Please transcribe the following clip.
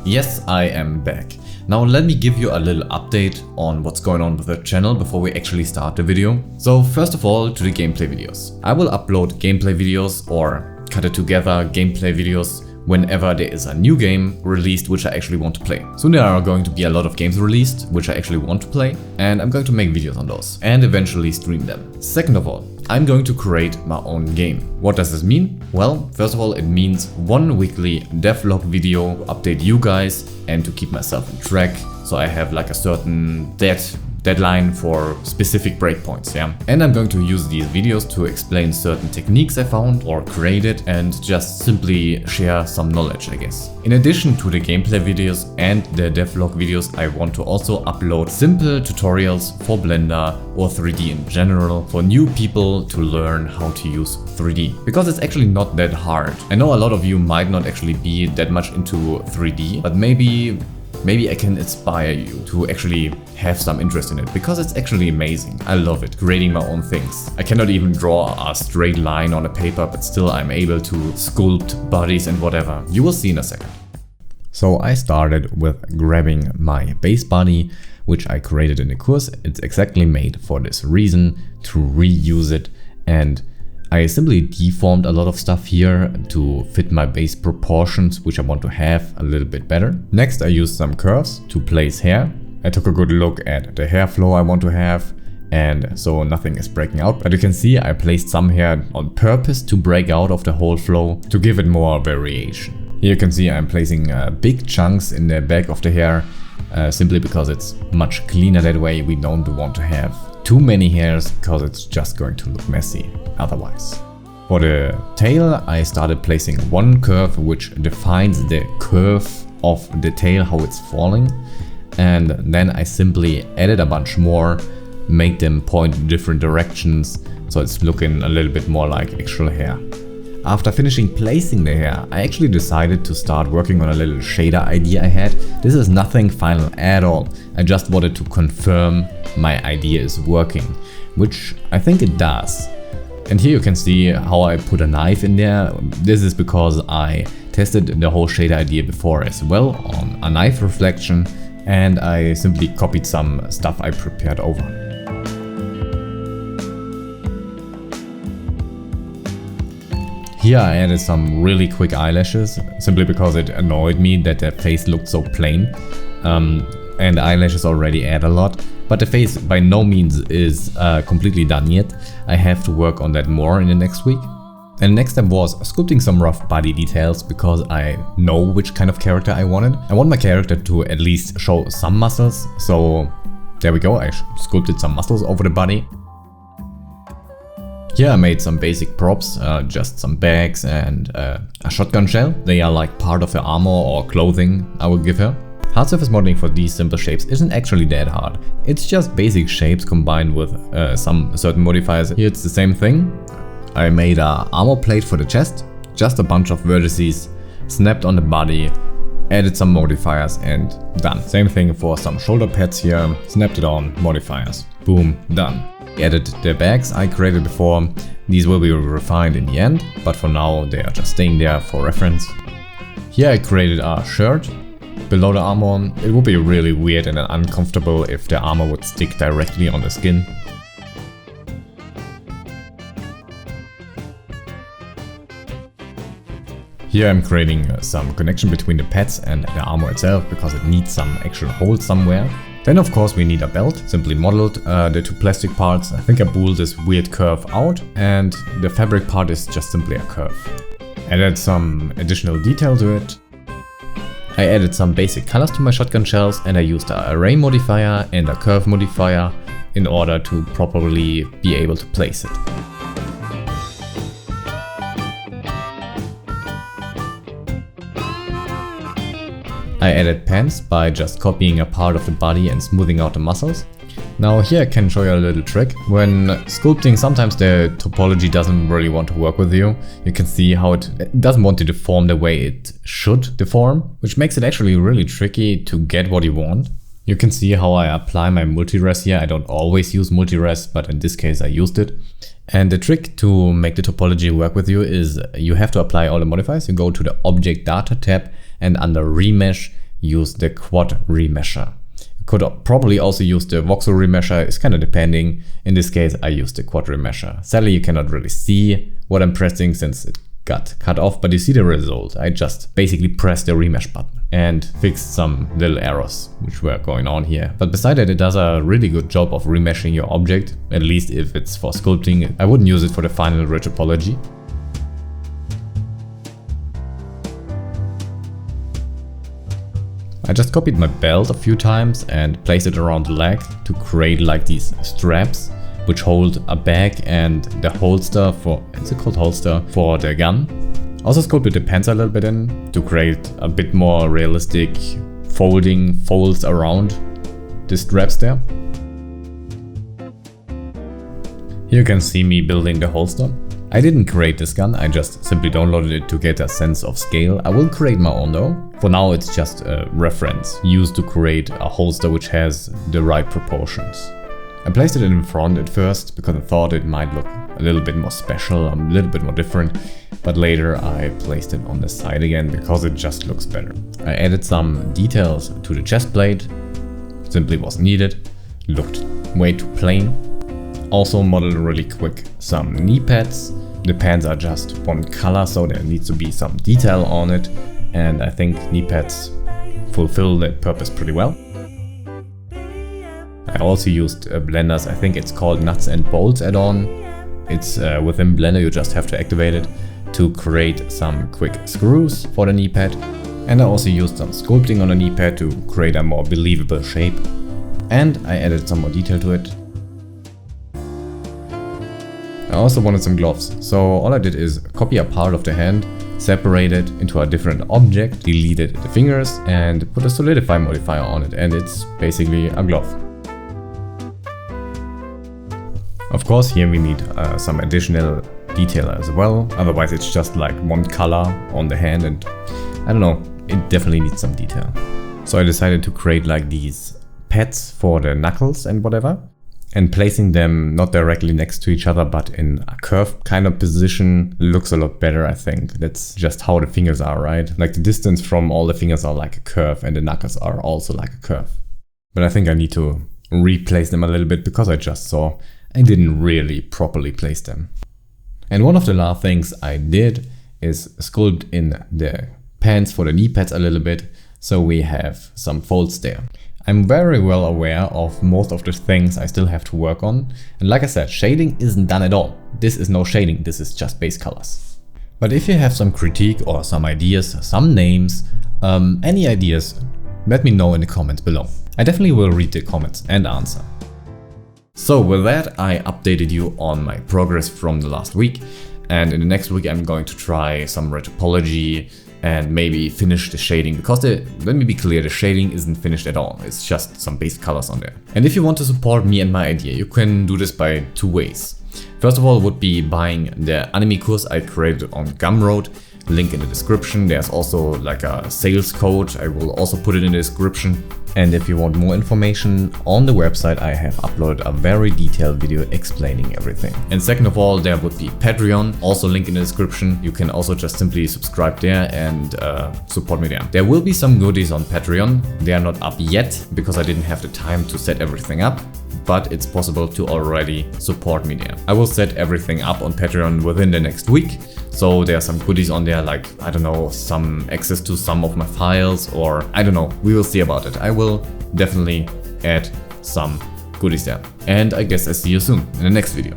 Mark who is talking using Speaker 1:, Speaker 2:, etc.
Speaker 1: Yes, I am back. Now let me give you a little update on what's going on with the channel before we actually start the video. So first of all, to the gameplay videos. I will upload gameplay videos or cut it together gameplay videos whenever there is a new game released which I actually want to play. Soon there are going to be a lot of games released which I actually want to play, and I'm going to make videos on those and eventually stream them. Second of all, I'm going to create my own game. What does this mean? Well, first of all, it means one weekly devlog video to update you guys and to keep myself on track. So I have like a certain deadline for specific breakpoints, yeah. And I'm going to use these videos to explain certain techniques I found or created and just simply share some knowledge, I guess. In addition to the gameplay videos and the devlog videos, I want to also upload simple tutorials for Blender or 3D in general for new people to learn how to use 3D. Because it's actually not that hard. I know a lot of you might not actually be that much into 3D, but maybe I can inspire you to actually have some interest in it, because it's actually amazing. I love it, creating my own things. I cannot even draw a straight line on a paper, but still I'm able to sculpt bodies and whatever. You will see in a second. So I started with grabbing my base body, which I created in the course. It's exactly made for this reason, to reuse it, and I simply deformed a lot of stuff here to fit my base proportions, which I want to have a little bit better. Next, I used some curves to place hair. I took a good look at the hair flow I want to have, and so nothing is breaking out. But you can see I placed some hair on purpose to break out of the whole flow to give it more variation. Here you can see I'm placing big chunks in the back of the hair, simply because it's much cleaner that way. We don't want to have too many hairs because it's just going to look messy otherwise. For the tail, I started placing one curve which defines the curve of the tail, how it's falling, and then I simply added a bunch more, make them point in different directions, so it's looking a little bit more like actual hair. After finishing placing the hair, I actually decided to start working on a little shader idea I had. This is nothing final at all. I just wanted to confirm my idea is working, which I think it does. And here you can see how I put a knife in there. This is because I tested the whole shader idea before as well on a knife reflection, and I simply copied some stuff I prepared over. Here I added some really quick eyelashes, simply because it annoyed me that the face looked so plain. And eyelashes already add a lot, but the face by no means is completely done yet. I have to work on that more in the next week. And next step was sculpting some rough body details, because I know which kind of character I wanted. I want my character to at least show some muscles, so there we go, I sculpted some muscles over the body. Here I made some basic props, just some bags and a shotgun shell. They are like part of the armor or clothing I will give her. Hard surface modeling for these simple shapes isn't actually that hard. It's just basic shapes combined with some certain modifiers. Here it's the same thing. I made a armor plate for the chest, just a bunch of vertices, snapped on the body, added some modifiers and done. Same thing for some shoulder pads here, snapped it on, modifiers, boom, done. Added the bags I created before. These will be refined in the end, but for now they are just staying there for reference. Here I created a shirt below the armor. It would be really weird and uncomfortable if the armor would stick directly on the skin. Here I'm creating some connection between the pads and the armor itself, because it needs some actual holes somewhere. Then of course we need a belt, simply modeled the two plastic parts. I think I booled this weird curve out, and the fabric part is just simply a curve. Added some additional detail to it. I added some basic colors to my shotgun shells, and I used an array modifier and a curve modifier in order to properly be able to place it. I added pants by just copying a part of the body and smoothing out the muscles. Now here I can show you a little trick. When sculpting, sometimes the topology doesn't really want to work with you. You can see how it doesn't want to deform the way it should deform, which makes it actually really tricky to get what you want. You can see how I apply my multi-res here. I don't always use multi-res, but in this case I used it. And the trick to make the topology work with you is you have to apply all the modifiers. You go to the Object Data tab, and under Remesh, use the quad remesher. You could probably also use the voxel remesher, it's kind of depending. In this case, I used the quad remesher. Sadly, you cannot really see what I'm pressing since it got cut off, but you see the result. I just basically pressed the remesh button and fixed some little errors which were going on here. But besides that, it does a really good job of remeshing your object, at least if it's for sculpting. I wouldn't use it for the final topology. I just copied my belt a few times and placed it around the leg to create like these straps which hold a bag and the holster for, is it called holster, for the gun. Also sculpted the pants a little bit in to create a bit more realistic folds around the straps there. Here you can see me building the holster. I didn't create this gun, I just simply downloaded it to get a sense of scale. I will create my own though. For now it's just a reference used to create a holster which has the right proportions. I placed it in front at first because I thought it might look a little bit more special, a little bit more different, but later I placed it on the side again because it just looks better. I added some details to the chest plate, simply wasn't needed, looked way too plain. Also modeled really quick some knee pads. The pants are just one color, so there needs to be some detail on it, and I think knee pads fulfill that purpose pretty well. I also used Blender's, I think it's called Nuts and Bolts add-on. It's within Blender, you just have to activate it to create some quick screws for the knee pad. And I also used some sculpting on the knee pad to create a more believable shape. And I added some more detail to it. I also wanted some gloves, so all I did is copy a part of the hand, separate it into a different object, deleted the fingers and put a solidify modifier on it, and it's basically a glove. Of course, here we need some additional detail as well, otherwise it's just like one color on the hand and I don't know, it definitely needs some detail. So I decided to create like these pads for the knuckles and whatever, and placing them not directly next to each other but in a curved kind of position looks a lot better, I think. That's just how the fingers are, right? Like the distance from all the fingers are like a curve and the knuckles are also like a curve. But I think I need to replace them a little bit because I just saw I didn't really properly place them. And one of the last things I did is sculpt in the pants for the knee pads a little bit, so we have some folds there. I'm very well aware of most of the things I still have to work on, and like I said, shading isn't done at all. This is no shading, this is just base colors. But if you have some critique or some ideas, some names, any ideas, let me know in the comments below. I definitely will read the comments and answer. So with that, I updated you on my progress from the last week, and in the next week I'm going to try some topology and maybe finish the shading, because let me be clear, the shading isn't finished at all, it's just some base colors on there. And if you want to support me and my idea, you can do this by two ways. First of all would be buying the anime course I created on Gumroad, link in the description. There's also like a sales code, I will also put it in the description. And if you want more information on the website, I have uploaded a very detailed video explaining everything. And second of all, there would be Patreon, also link in the description. You can also just simply subscribe there and support me there. There will be some goodies on Patreon. They are not up yet because I didn't have the time to set everything up, but it's possible to already support me there. I will set everything up on Patreon within the next week. So there are some goodies on there, like, I don't know, some access to some of my files, or I don't know, we will see about it. I will definitely add some goodies there. And I guess I see you soon in the next video.